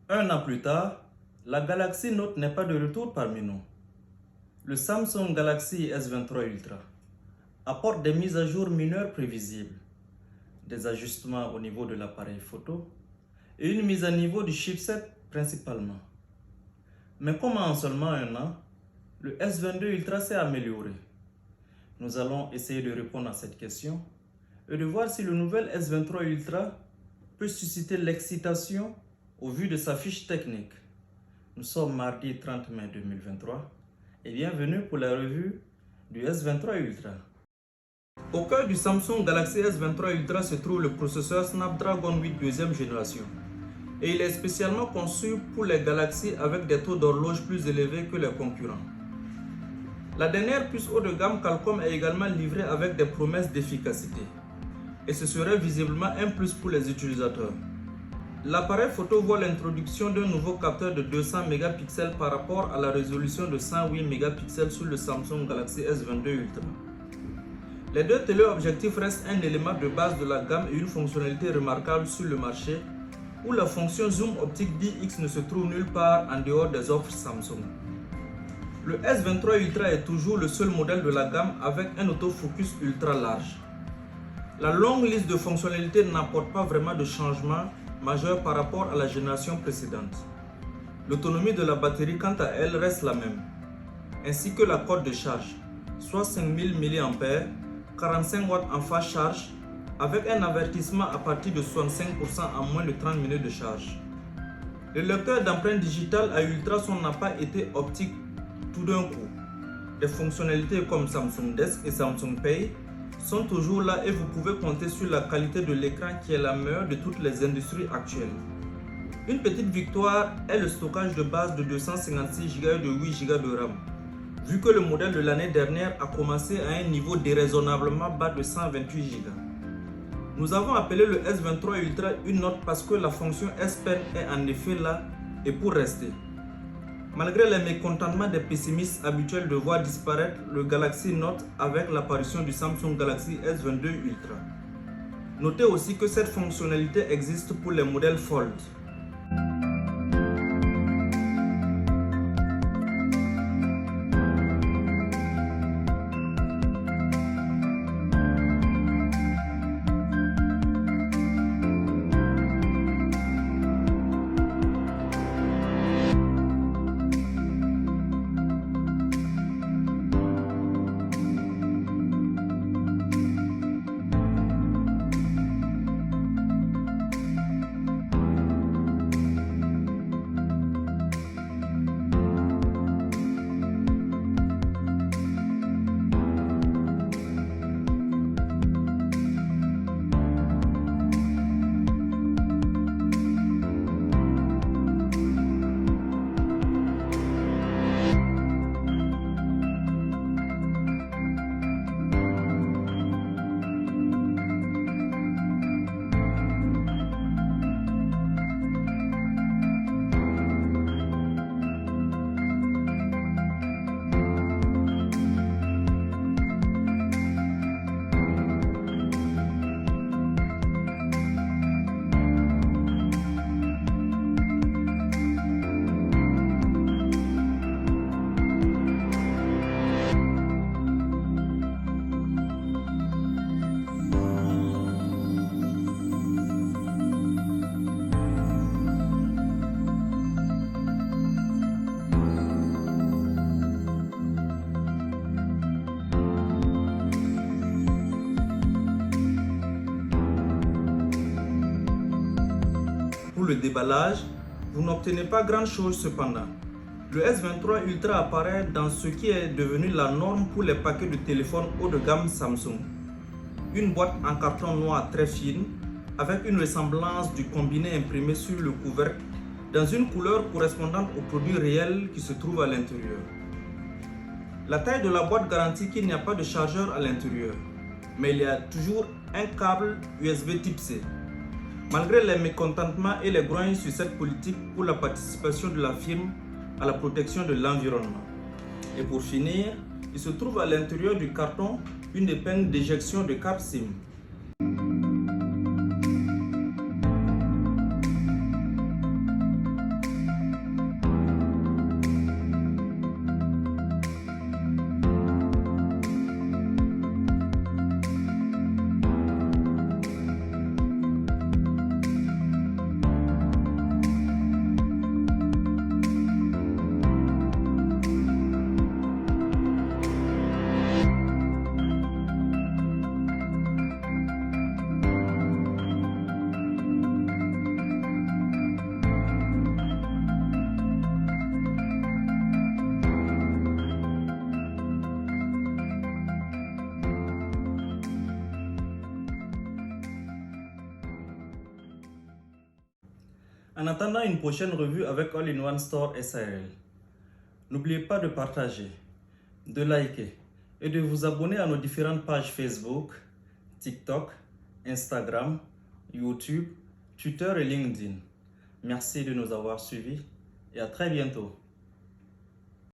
Un an plus tard, la Galaxy Note n'est pas de retour parmi nous. Le Samsung Galaxy S23 Ultra apporte des mises à jour mineures prévisibles, des ajustements au niveau de l'appareil photo et une mise à niveau du chipset principalement. Mais comment en seulement un an, le S22 Ultra s'est amélioré? Nous allons essayer de répondre à cette question et de voir si le nouvel S23 Ultra peut susciter l'excitation au vu de sa fiche technique. Nous sommes mardi 30 mai 2023 et bienvenue pour la revue du S23 Ultra. Au cœur du Samsung Galaxy S23 Ultra se trouve le processeur Snapdragon 8 deuxième génération et il est spécialement conçu pour les Galaxy avec des taux d'horloge plus élevés que les concurrents. La dernière puce haut de gamme Qualcomm est également livrée avec des promesses d'efficacité et ce serait visiblement un plus pour les utilisateurs. L'appareil photo voit l'introduction d'un nouveau capteur de 200 mégapixels par rapport à la résolution de 108 mégapixels sur le Samsung Galaxy S22 Ultra. Les deux téléobjectifs restent un élément de base de la gamme et une fonctionnalité remarquable sur le marché où la fonction zoom optique 10x ne se trouve nulle part en dehors des offres Samsung. Le S23 Ultra est toujours le seul modèle de la gamme avec un autofocus ultra large. La longue liste de fonctionnalités n'apporte pas vraiment de changement majeur par rapport à la génération précédente. L'autonomie de la batterie quant à elle reste la même, ainsi que la cote de charge, soit 5000 mAh, 45 watts en fast charge, avec un avertissement à partir de 65% en moins de 30 minutes de charge. Le lecteur d'empreintes digitales à ultrasons n'a pas été optique tout d'un coup. Des fonctionnalités comme Samsung Desk et Samsung Pay sont toujours là et vous pouvez compter sur la qualité de l'écran qui est la meilleure de toutes les industries actuelles. Une petite victoire est le stockage de base de 256 Go et de 8 Go de RAM, vu que le modèle de l'année dernière a commencé à un niveau déraisonnablement bas de 128 Go. Nous avons appelé le S23 Ultra une note parce que la fonction S Pen est en effet là et pour rester. Malgré les mécontentements des pessimistes habituels de voir disparaître le Galaxy Note avec l'apparition du Samsung Galaxy S22 Ultra. Notez aussi que cette fonctionnalité existe pour les modèles Fold. Pour le déballage, vous n'obtenez pas grand chose cependant. Le S23 Ultra apparaît dans ce qui est devenu la norme pour les paquets de téléphones haut de gamme Samsung. Une boîte en carton noir très fine, avec une ressemblance du combiné imprimé sur le couvercle dans une couleur correspondante au produit réel qui se trouve à l'intérieur. La taille de la boîte garantit qu'il n'y a pas de chargeur à l'intérieur, mais il y a toujours un câble USB type C. Malgré les mécontentements et les grognes sur cette politique pour la participation de la firme à la protection de l'environnement. Et pour finir, il se trouve à l'intérieur du carton une épingle d'éjection de carte SIM. En attendant une prochaine revue avec All-in-One Store SARL, n'oubliez pas de partager, de liker et de vous abonner à nos différentes pages Facebook, TikTok, Instagram, YouTube, Twitter et LinkedIn. Merci de nous avoir suivis et à très bientôt.